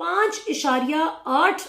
5.8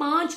5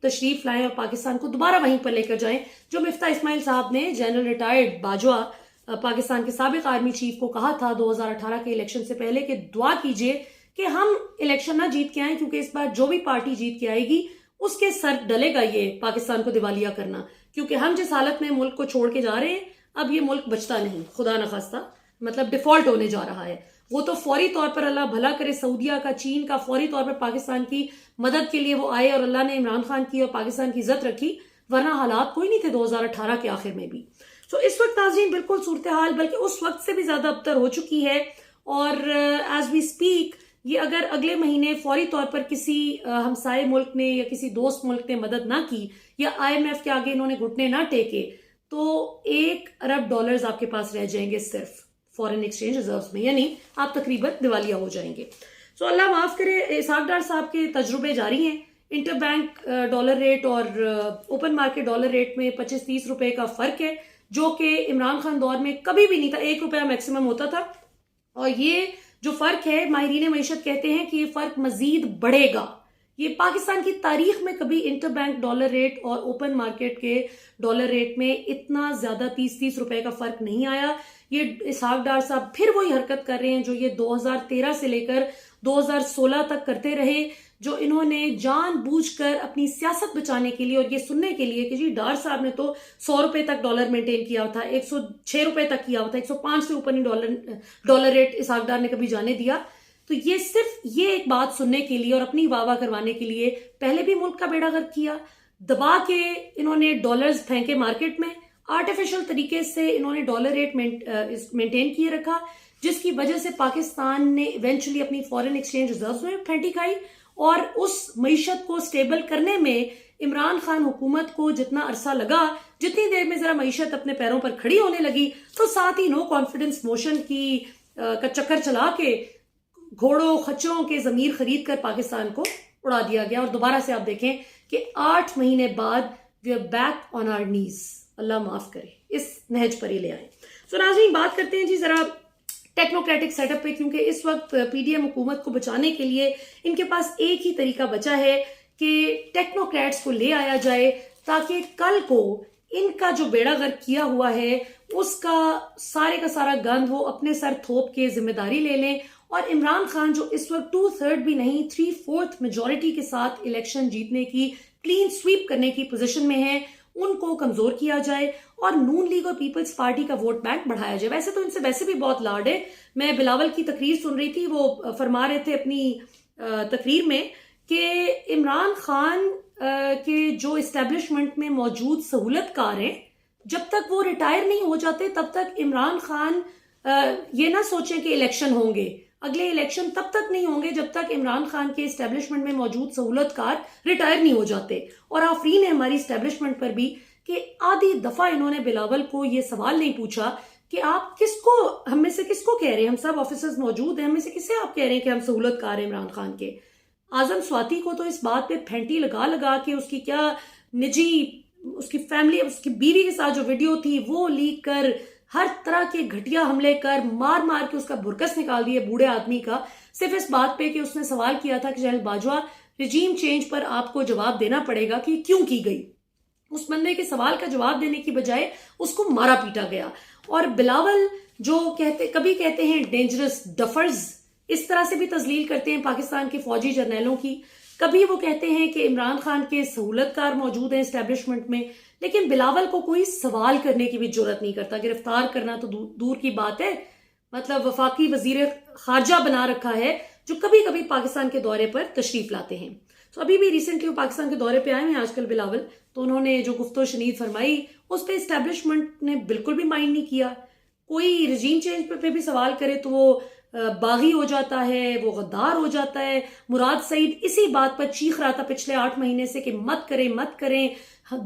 تشریف لائیں اور پاکستان کو دوبارہ وہیں پر لے کر جائیں جو مفتاح اسماعیل صاحب نے جنرل ریٹائرڈ باجوہ پاکستان کے سابق آرمی چیف کو کہا تھا 2018 کے الیکشن سے پہلے کہ دعا کیجئے کہ ہم الیکشن نہ جیت کے آئیں، کیونکہ اس بار جو بھی پارٹی جیت کے آئے گی اس کے سر ڈلے گا یہ پاکستان کو دیوالیہ کرنا، کیونکہ ہم جس حالت میں ملک کو چھوڑ کے جا رہے ہیں اب یہ ملک بچتا نہیں، خدا نخواستہ مطلب ڈیفالٹ ہونے جا رہا ہے۔ وہ تو فوری طور پر اللہ بھلا کرے سعودیہ کا، چین کا، فوری طور پر پاکستان کی مدد کے لیے وہ آئے اور اللہ نے عمران خان کی اور پاکستان کی عزت رکھی، ورنہ حالات کوئی نہیں تھے 2018 کے آخر میں بھی۔ اس وقت ناظرین بالکل صورتحال بلکہ اس وقت سے بھی زیادہ ابتر ہو چکی ہے، اور ایز وی اسپیک یہ اگر اگلے مہینے فوری طور پر کسی ہمسائے ملک نے یا کسی دوست ملک نے مدد نہ کی یا IMF کے آگے انہوں نے گھٹنے نہ ٹیکے تو $1 ارب آپ کے پاس رہ جائیں گے صرف فورن ایکسچینج ریزروز میں، یعنی آپ تقریباً دیوالیہ ہو جائیں گے۔ اللہ معاف کرے، اسحاق ڈار صاحب کے تجربے جاری ہیں۔ انٹر بینک ڈالر ریٹ اور اوپن مارکیٹ ڈالر ریٹ میں 25-30 روپے کا فرق ہے، جو کہ عمران خان دور میں کبھی بھی نہیں تھا، 1 روپیہ میکسیمم ہوتا تھا، اور یہ جو فرق ہے ماہرین معیشت کہتے ہیں کہ یہ فرق مزید بڑھے گا۔ یہ پاکستان کی تاریخ میں کبھی انٹر بینک ڈالر ریٹ اور اوپن مارکیٹ کے ڈالر ریٹ میں اتنا زیادہ 30 روپے کا فرق نہیں آیا۔ یہ اسحاق ڈار صاحب پھر وہی حرکت کر رہے ہیں جو یہ 2013 سے لے کر 2016 تک کرتے رہے، جو انہوں نے جان بوجھ کر اپنی سیاست بچانے کے لیے اور یہ سننے کے لیے کہ جی ڈار صاحب نے تو 100 روپے تک ڈالر مینٹین کیا تھا، 106 روپے تک کیا ہوا تھا، 105 سے اوپر نہیں ڈالر ریٹ اسحاق ڈار نے کبھی جانے دیا۔ تو یہ صرف یہ ایک بات سننے کے لیے اور اپنی واہ واہ کروانے کے لیے پہلے بھی ملک کا بیڑا غرق کیا، دبا کے انہوں نے ڈالرز پھینکے مارکیٹ میں، آرٹیفیشل طریقے سے انہوں نے ڈالر ریٹ مینٹین کیے رکھا، جس کی وجہ سے پاکستان نے ایونچولی اپنی فورن ایکسچینج ریزروز میں پھینٹی کھائی، اور اس معیشت کو سٹیبل کرنے میں عمران خان حکومت کو جتنا عرصہ لگا، جتنی دیر میں ذرا معیشت اپنے پیروں پر کھڑی ہونے لگی تو ساتھ ہی نو کانفیڈنس موشن کا چکر چلا کے گھوڑوں خچروں کے ضمیر خرید کر پاکستان کو اڑا دیا گیا، اور دوبارہ سے آپ دیکھیں کہ 8 مہینے بعد we are back on our knees, اللہ معاف کرے، اس نہج پر ہی لے آئیں۔ ناظرین بات کرتے ہیں جی ذرا ٹیکنوکریٹک سیٹ اپ پہ، کیونکہ اس وقت PDM حکومت کو بچانے کے لیے ان کے پاس ایک ہی طریقہ بچا ہے کہ ٹیکنوکریٹس کو لے آیا جائے تاکہ کل کو ان کا جو بیڑا غرق کیا ہوا ہے اس کا سارا گند وہ اپنے سر تھوپ کے ذمہ داری لے لیں، اور عمران خان جو اس وقت 2/3 بھی نہیں 3/4 میجورٹی کے ساتھ الیکشن جیتنے کی کلین سویپ کرنے کی پوزیشن میں ہیں، ان کو کمزور کیا جائے اور نون لیگ اور پیپلز پارٹی کا ووٹ بینک بڑھایا جائے۔ ویسے تو ان سے ویسے بھی بہت لاڈ ہے، میں بلاول کی تقریر سن رہی تھی، وہ فرما رہے تھے اپنی تقریر میں کہ عمران خان کے جو اسٹیبلشمنٹ میں موجود سہولت کار ہیں جب تک وہ ریٹائر نہیں ہو جاتے تب تک عمران خان یہ نہ سوچیں کہ الیکشن ہوں گے، اگلے الیکشن تب تک نہیں ہوں گے جب تک عمران خان کے اسٹیبلشمنٹ میں موجود سہولت کار ریٹائر نہیں ہو جاتے۔ اور آفرین ہے ہماری اسٹیبلشمنٹ پر بھی کہ آدھی دفعہ انہوں نے بلاول کو یہ سوال نہیں پوچھا کہ آپ کس کو، ہم میں سے کس کو کہہ رہے ہیں، ہم سب آفیسرز موجود ہیں، ہم میں سے کسے آپ کہہ رہے ہیں کہ ہم سہولت کار ہیں عمران خان کے۔ اعظم سواتی کو تو اس بات پہ پھینٹی لگا کے اس کی کیا نجی، اس کی فیملی، اس کی بیوی کے ساتھ جو ویڈیو تھی وہ لیک کر ہر طرح کے گھٹیا حملے کر مار کے اس کا برکس نکال دیے بوڑھے آدمی کا، صرف اس بات پہ کہ اس نے سوال کیا تھا کہ جنرل باجوہ رجیم چینج پر آپ کو جواب دینا پڑے گا کہ کیوں کی گئی۔ اس بندے کے سوال کا جواب دینے کی بجائے اس کو مارا پیٹا گیا۔ اور بلاول جو کبھی کہتے ہیں ڈینجرس ڈفرز، اس طرح سے بھی تذلیل کرتے ہیں پاکستان کے فوجی جرنیلوں کی، کبھی وہ کہتے ہیں کہ عمران خان کے سہولت کار موجود ہیں اسٹیبلشمنٹ میں، لیکن بلاول کو کوئی سوال کرنے کی بھی جرات نہیں کرتا۔ گرفتار کرنا تو دور کی بات ہے، مطلب وفاقی وزیر خارجہ بنا رکھا ہے جو کبھی کبھی پاکستان کے دورے پر تشریف لاتے ہیں۔ ابھی بھی ریسنٹلی وہ پاکستان کے دورے پہ آئے ہیں آج کل بلاول، تو انہوں نے جو گفت و شنید فرمائی اس پہ اسٹیبلشمنٹ نے بالکل بھی مائنڈ نہیں کیا۔ کوئی رجیم چینج پہ بھی سوال کرے تو وہ باغی ہو جاتا ہے، وہ غدار ہو جاتا ہے۔ مراد سعید اسی بات پر چیخ رہا تھا پچھلے 8 مہینے سے کہ مت کریں،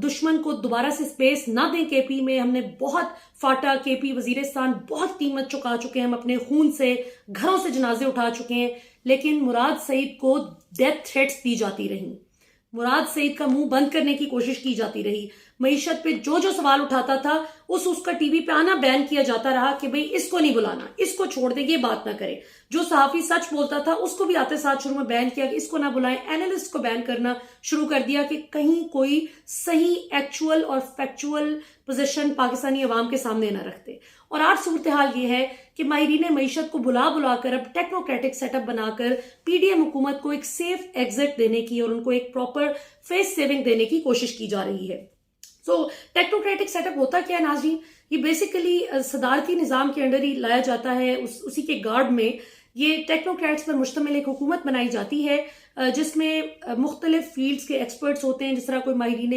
دشمن کو دوبارہ سے سپیس نہ دیں KP میں، ہم نے بہت فاٹا، KP وزیرستان بہت قیمت چکا چکے ہیں، ہم اپنے خون سے گھروں سے جنازے اٹھا چکے ہیں، لیکن مراد سعید کو ڈیتھ تھریٹس دی جاتی رہی، مراد سعید کا منہ بند کرنے کی کوشش کی جاتی رہی، معیشت پہ جو سوال اٹھاتا تھا اس کا ٹی وی پہ آنا بین کیا جاتا رہا کہ بھئی اس کو نہیں بلانا، اس کو چھوڑ دیں، یہ بات نہ کرے. جو صحافی سچ بولتا تھا اس کو بھی آتے ساتھ شروع میں بین کیا کہ اس کو نہ بلائیں. اینالسٹ کو بین کرنا شروع کر دیا کہ کہیں کوئی صحیح ایکچوئل اور فیکچوئل پوزیشن پاکستانی عوام کے سامنے نہ رکھتے. اور آج صورتحال یہ ہے کہ ماہرین معیشت کو بلا کر اب ٹیکنوکریٹک سیٹ اپ بنا کر پی ڈی ایم حکومت کو ایک سیف ایگزٹ دینے کی اور ان کو ایک پراپر فیس سیونگ دینے کی کوشش کی جا رہی ہے. سو ٹیکنوکریٹک سیٹ اپ ہوتا کیا ہے ناظرین؟ یہ بیسیکلی صدارتی نظام کے انڈر ہی لایا جاتا ہے. اسی کے گارڈ میں یہ ٹیکنوکریٹس پر مشتمل ایک حکومت بنائی جاتی ہے جس میں مختلف فیلڈز کے ایکسپرٹس ہوتے ہیں. جس طرح کوئی ماہرین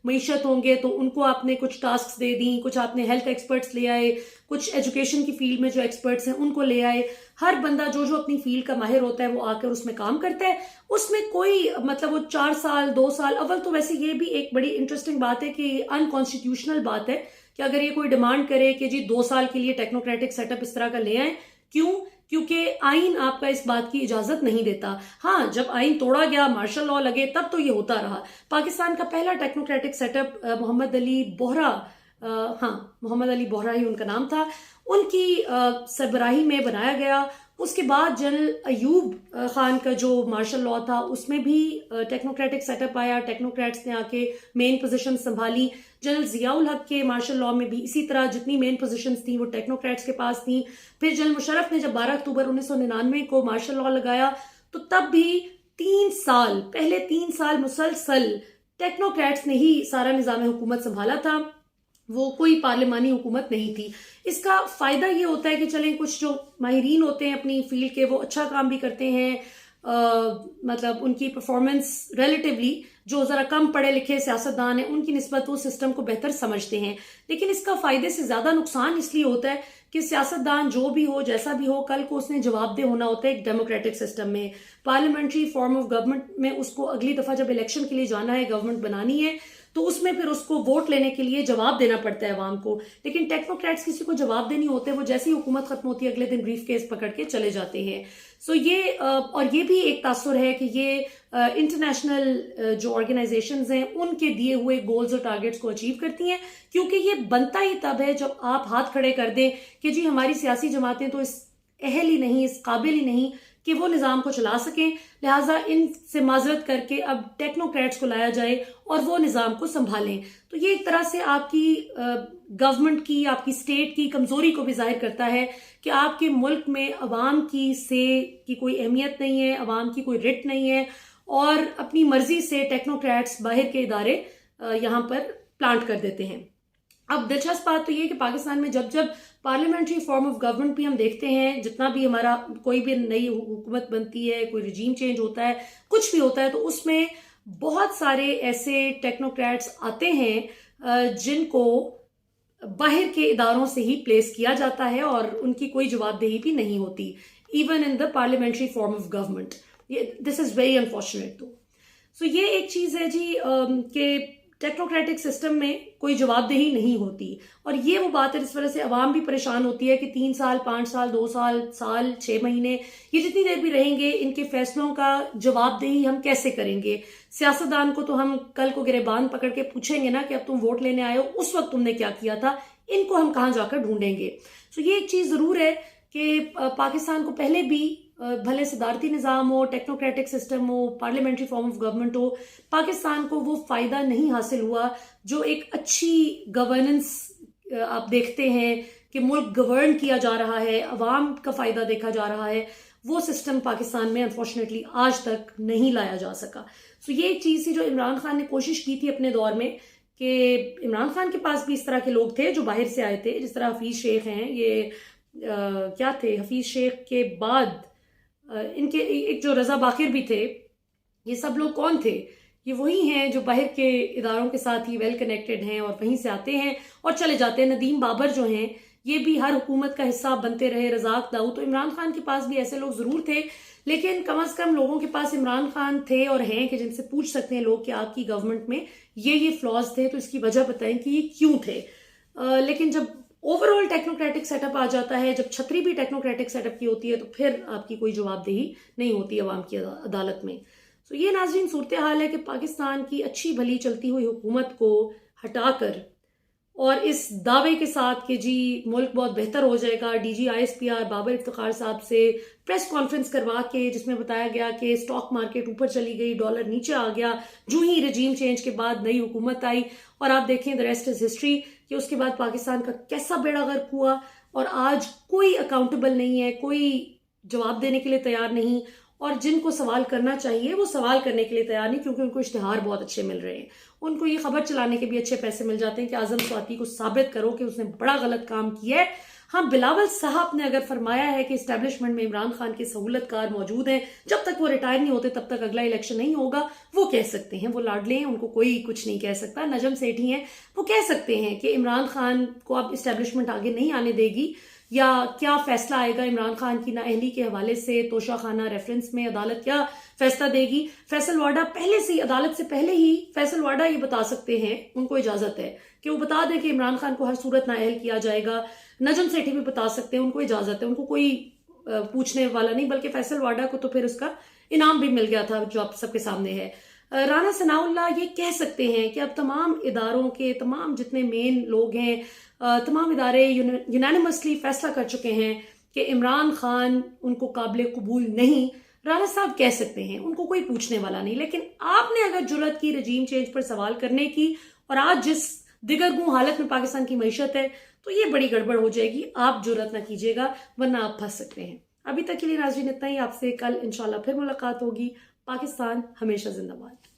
معیشت ہوں گے تو ان کو آپ نے کچھ ٹاسکس دے دیں، کچھ آپ نے ہیلتھ ایکسپرٹس لے آئے، کچھ ایجوکیشن کی فیلڈ میں جو ایکسپرٹس ہیں ان کو لے آئے. ہر بندہ جو اپنی فیلڈ کا ماہر ہوتا ہے وہ آ کر اس میں کام کرتا ہے. اس میں کوئی مطلب وہ 4 سال 2 سال، اول تو ویسے یہ بھی ایک بڑی انٹرسٹنگ بات ہے کہ یہ انکانسٹیٹیوشنل بات ہے کہ اگر یہ کوئی ڈیمانڈ کرے کہ جی 2 سال کے لیے ٹیکنوکریٹک سیٹ اپ اس طرح کا لے آئیں. کیوں؟ کیونکہ آئین آپ کا اس بات کی اجازت نہیں دیتا. ہاں جب آئین توڑا گیا، مارشل لاء لگے، تب تو یہ ہوتا رہا. پاکستان کا پہلا ٹیکنوکریٹک سیٹ اپ محمد علی بوہرا ہی ان کا نام تھا، ان کی سربراہی میں بنایا گیا. اس کے بعد جنرل ایوب خان کا جو مارشل لاء تھا اس میں بھی ٹیکنوکریٹک سیٹ اپ آیا. ٹیکنوکریٹس نے آ کے مین پوزیشن سنبھالی. جنرل ضیاء الحق کے مارشل لاء میں بھی اسی طرح جتنی مین پوزیشنز تھیں وہ ٹیکنوکریٹس کے پاس تھیں. پھر جنرل مشرف نے جب 12 اکتوبر 1999 کو مارشل لاء لگایا تو تب بھی 3 سال مسلسل ٹیکنوکریٹس نے ہی سارا نظام حکومت سنبھالا تھا. وہ کوئی پارلیمانی حکومت نہیں تھی. اس کا فائدہ یہ ہوتا ہے کہ چلیں کچھ جو ماہرین ہوتے ہیں اپنی فیلڈ کے وہ اچھا کام بھی کرتے ہیں، مطلب ان کی پرفارمنس ریلیٹیولی جو ذرا کم پڑھے لکھے سیاستدان ہیں ان کی نسبت وہ سسٹم کو بہتر سمجھتے ہیں. لیکن اس کا فائدے سے زیادہ نقصان اس لیے ہوتا ہے کہ سیاستدان جو بھی ہو جیسا بھی ہو کل کو اس نے جواب دہ ہونا ہوتا ہے ایک ڈیموکریٹک سسٹم میں. پارلیمنٹری فارم آف گورنمنٹ میں اس کو اگلی دفعہ جب الیکشن کے لیے جانا ہے، گورنمنٹ بنانی ہے، تو اس میں پھر اس کو ووٹ لینے کے لیے جواب دینا پڑتا ہے عوام کو. لیکن ٹیکنوکریٹس کسی کو جواب دے نہیں ہوتے، وہ جیسی حکومت ختم ہوتی ہے اگلے دن بریف کیس پکڑ کے چلے جاتے ہیں. سو یہ اور یہ بھی ایک تاثر ہے کہ یہ انٹرنیشنل جو آرگنائزیشنز ہیں ان کے دیے ہوئے گولز اور ٹارگیٹس کو اچیو کرتی ہیں. کیونکہ یہ بنتا ہی تب ہے جب آپ ہاتھ کھڑے کر دیں کہ جی ہماری سیاسی جماعتیں تو اس اہل ہی نہیں، اس قابل ہی نہیں کہ وہ نظام کو چلا سکیں، لہٰذا ان سے معذرت کر کے اب ٹیکنوکریٹس کو لایا جائے اور وہ نظام کو سنبھالیں. تو یہ ایک طرح سے آپ کی گورنمنٹ کی، آپ کی اسٹیٹ کی کمزوری کو بھی ظاہر کرتا ہے کہ آپ کے ملک میں عوام کی کوئی اہمیت نہیں ہے، عوام کی کوئی رٹ نہیں ہے، اور اپنی مرضی سے ٹیکنوکریٹس باہر کے ادارے یہاں پر پلانٹ کر دیتے ہیں. اب دلچسپ بات تو یہ کہ پاکستان میں جب پارلیمنٹری فارم آف گورنمنٹ بھی ہم دیکھتے ہیں، جتنا بھی ہمارا کوئی بھی نئی حکومت بنتی ہے، کوئی رجیم چینج ہوتا ہے، کچھ بھی ہوتا ہے، تو اس میں بہت سارے ایسے ٹیکنوکریٹس آتے ہیں جن کو باہر کے اداروں سے ہی پلیس کیا جاتا ہے اور ان کی کوئی جواب دہی بھی نہیں ہوتی even in the parliamentary form of government. This is very unfortunate. So یہ ایک چیز ہے جی کہ ٹیکنوکریٹک سسٹم میں کوئی جواب دہی نہیں ہوتی، اور یہ وہ بات ہے جس وجہ سے عوام بھی پریشان ہوتی ہے کہ 3 سال 5 سال 2 سال 6 مہینے یہ جتنی دیر بھی رہیں گے ان کے فیصلوں کا جواب دہی ہم کیسے کریں گے. سیاستدان کو تو ہم کل کو گریبان پکڑ کے پوچھیں گے نا کہ اب تم ووٹ لینے آئے ہو، اس وقت تم نے کیا کیا تھا، ان کو ہم کہاں جا کر ڈھونڈیں گے. سو یہ ایک چیز ضرور ہے کہ پاکستان کو پہلے بھی بھلے صدارتی نظام ہو، ٹیکنوکریٹک سسٹم ہو، پارلیمنٹری فارم آف گورنمنٹ ہو، پاکستان کو وہ فائدہ نہیں حاصل ہوا جو ایک اچھی گورننس آپ دیکھتے ہیں کہ ملک گورن کیا جا رہا ہے، عوام کا فائدہ دیکھا جا رہا ہے. وہ سسٹم پاکستان میں انفارچونیٹلی آج تک نہیں لایا جا سکا. سو یہ ایک چیز تھی جو عمران خان نے کوشش کی تھی اپنے دور میں، کہ عمران خان کے پاس بھی اس طرح کے لوگ تھے جو باہر سے آئے تھے، جس طرح حفیظ شیخ ہیں. یہ کیا تھے، حفیظ شیخ کے بعد ان کے ایک جو رضا باقر بھی تھے. یہ سب لوگ کون تھے؟ یہ وہی ہیں جو باہر کے اداروں کے ساتھ ہی ویل کنیکٹڈ ہیں اور وہیں سے آتے ہیں اور چلے جاتے ہیں. ندیم بابر جو ہیں یہ بھی ہر حکومت کا حصہ بنتے رہے، رزاق داؤد. تو عمران خان کے پاس بھی ایسے لوگ ضرور تھے، لیکن کم از کم لوگوں کے پاس عمران خان تھے اور ہیں کہ جن سے پوچھ سکتے ہیں لوگ کہ آپ کی گورنمنٹ میں یہ فلاز تھے، تو اس کی وجہ بتائیں کہ یہ کیوں تھے. لیکن جب overall technocratic setup آ جاتا ہے، جب چھتری بھی ٹیکنوکریٹک سیٹ اپ کی ہوتی ہے، تو پھر آپ کی کوئی جواب دہی نہیں ہوتی عوام کی عدالت میں. سو یہ ناظرین صورتحال ہے کہ پاکستان کی اچھی بھلی چلتی ہوئی حکومت کو ہٹا کر اور اس دعوے کے ساتھ کہ جی ملک بہت بہتر ہو جائے گا، DG ISPR بابر افتخار صاحب سے پریس کانفرنس کروا کے جس میں بتایا گیا کہ اسٹاک مارکیٹ اوپر چلی گئی، ڈالر نیچے آ گیا جو ہی رجیم چینج کے بعد نئی حکومت آئی، اور آپ دیکھیں the rest is history کہ اس کے بعد پاکستان کا کیسا بیڑا غرق ہوا، اور آج کوئی اکاؤنٹیبل نہیں ہے، کوئی جواب دینے کے لیے تیار نہیں، اور جن کو سوال کرنا چاہیے وہ سوال کرنے کے لیے تیار نہیں کیونکہ ان کو اشتہار بہت اچھے مل رہے ہیں، ان کو یہ خبر چلانے کے بھی اچھے پیسے مل جاتے ہیں کہ اعظم سواتی کو ثابت کرو کہ اس نے بڑا غلط کام کیا ہے۔ ہاں، بلاول صاحب نے اگر فرمایا ہے کہ اسٹیبلشمنٹ میں عمران خان کے سہولت کار موجود ہیں، جب تک وہ ریٹائر نہیں ہوتے تب تک اگلا الیکشن نہیں ہوگا، وہ کہہ سکتے ہیں، وہ لاڈلے ہیں، ان کو کوئی کچھ نہیں کہہ سکتا۔ نجم سیٹھی ہیں، وہ کہہ سکتے ہیں کہ عمران خان کو اب اسٹیبلشمنٹ آگے نہیں آنے دے گی، یا کیا فیصلہ آئے گا عمران خان کی نااہلی کے حوالے سے توشہ خانہ ریفرنس میں، عدالت کیا فیصلہ دے گی۔ فیصل واڈا پہلے سے عدالت سے پہلے ہی فیصل واڈا یہ بتا سکتے ہیں، ان کو اجازت ہے کہ وہ بتا دیں کہ عمران خان کو ہر صورت نااہل کیا جائے گا۔ نجم سیٹھی بھی بتا سکتے ہیں، ان کو اجازت ہے، ان کو کوئی پوچھنے والا نہیں، بلکہ فیصل واڈا کو تو پھر اس کا انعام بھی مل گیا تھا جو آپ سب کے سامنے ہے۔ رانا ثناء اللہ یہ کہہ سکتے ہیں کہ اب تمام اداروں کے تمام جتنے مین لوگ ہیں، تمام ادارے یونینیمسلی فیصلہ کر چکے ہیں کہ عمران خان ان کو قابل قبول نہیں۔ رانا صاحب کہہ سکتے ہیں، ان کو کوئی پوچھنے والا نہیں، لیکن آپ نے اگر جرأت کی رجیم چینج پر سوال کرنے کی، اور آج جس دیگرگوں حالت میں پاکستان کی معیشت ہے تو یہ بڑی گڑبڑ ہو جائے گی، آپ جرأت نہ کیجیے گا ورنہ آپ پھنس سکتے ہیں۔ ابھی تک کے لیے ناظرین اتنا ہی، آپ سے کل انشاءاللہ پھر ملاقات ہوگی۔ پاکستان ہمیشہ زندہ باد۔